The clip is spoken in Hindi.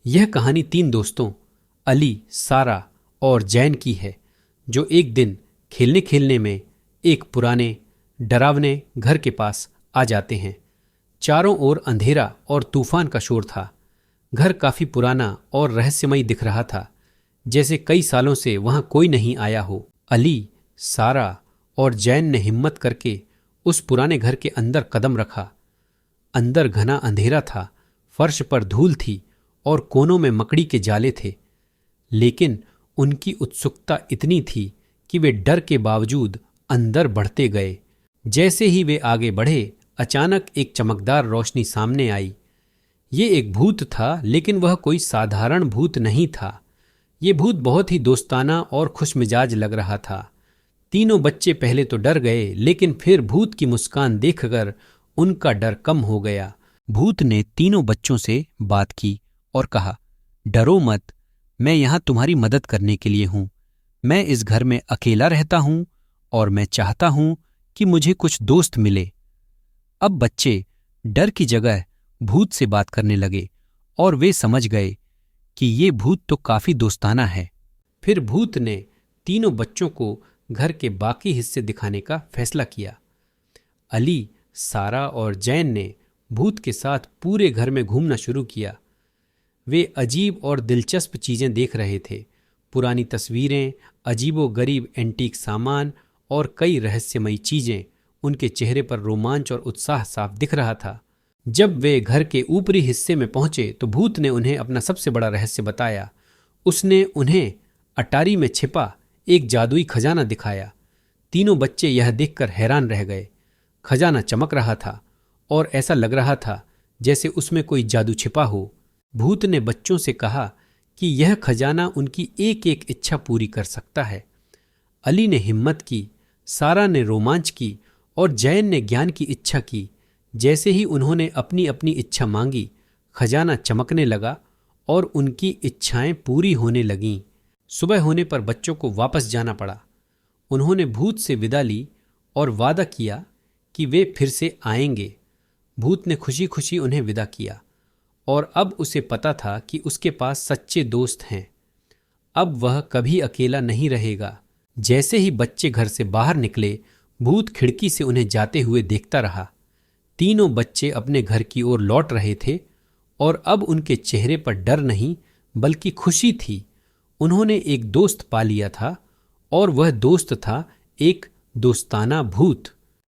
यह कहानी 3 दोस्तों अली, सारा और जैन की है, जो एक दिन खेलने खेलने में एक पुराने डरावने घर के पास आ जाते हैं। चारों ओर अंधेरा और तूफान का शोर था। घर काफी पुराना और रहस्यमयी दिख रहा था, जैसे कई सालों से वहां कोई नहीं आया हो। अली, सारा और जैन ने हिम्मत करके उस पुराने घर के अंदर कदम रखा। अंदर घना अंधेरा था, फर्श पर धूल थी और कोनों में मकड़ी के जाले थे। लेकिन उनकी उत्सुकता इतनी थी कि वे डर के बावजूद अंदर बढ़ते गए। जैसे ही वे आगे बढ़े, अचानक एक चमकदार रोशनी सामने आई। ये एक भूत था, लेकिन वह कोई साधारण भूत नहीं था। ये भूत बहुत ही दोस्ताना और खुशमिजाज लग रहा था। तीनों बच्चे पहले तो डर गए, लेकिन फिर भूत की मुस्कान देखकर उनका डर कम हो गया। भूत ने तीनों बच्चों से बात की और कहा, डरो मत, मैं यहां तुम्हारी मदद करने के लिए हूं। मैं इस घर में अकेला रहता हूं और मैं चाहता हूं कि मुझे कुछ दोस्त मिले। अब बच्चे डर की जगह भूत से बात करने लगे और वे समझ गए कि ये भूत तो काफी दोस्ताना है। फिर भूत ने तीनों बच्चों को घर के बाकी हिस्से दिखाने का फैसला किया। अली, सारा और जैन ने भूत के साथ पूरे घर में घूमना शुरू किया। वे अजीब और दिलचस्प चीजें देख रहे थे। पुरानी तस्वीरें, अजीबो-गरीब एंटीक सामान और कई रहस्यमयी चीजें। उनके चेहरे पर रोमांच और उत्साह साफ दिख रहा था। जब वे घर के ऊपरी हिस्से में पहुंचे तो भूत ने उन्हें अपना सबसे बड़ा रहस्य बताया। उसने उन्हें अटारी में छिपा एक जादुई खजाना दिखाया। तीनों बच्चे यह देखकर हैरान रह गए। खजाना चमक रहा था और ऐसा लग रहा था जैसे उसमें कोई जादू छिपा हो। भूत ने बच्चों से कहा कि यह खजाना उनकी एक एक इच्छा पूरी कर सकता है। अली ने हिम्मत की, सारा ने रोमांच की और जैन ने ज्ञान की इच्छा की। जैसे ही उन्होंने अपनी अपनी इच्छा मांगी, खजाना चमकने लगा और उनकी इच्छाएं पूरी होने लगीं। सुबह होने पर बच्चों को वापस जाना पड़ा। उन्होंने भूत से विदा ली और वादा किया कि वे फिर से आएंगे। भूत ने खुशी खुशी उन्हें विदा किया और अब उसे पता था कि उसके पास सच्चे दोस्त हैं। अब वह कभी अकेला नहीं रहेगा। जैसे ही बच्चे घर से बाहर निकले, भूत खिड़की से उन्हें जाते हुए देखता रहा। तीनों बच्चे अपने घर की ओर लौट रहे थे और अब उनके चेहरे पर डर नहीं बल्कि खुशी थी। उन्होंने एक दोस्त पा लिया था और वह दोस्त था एक दोस्ताना भूत।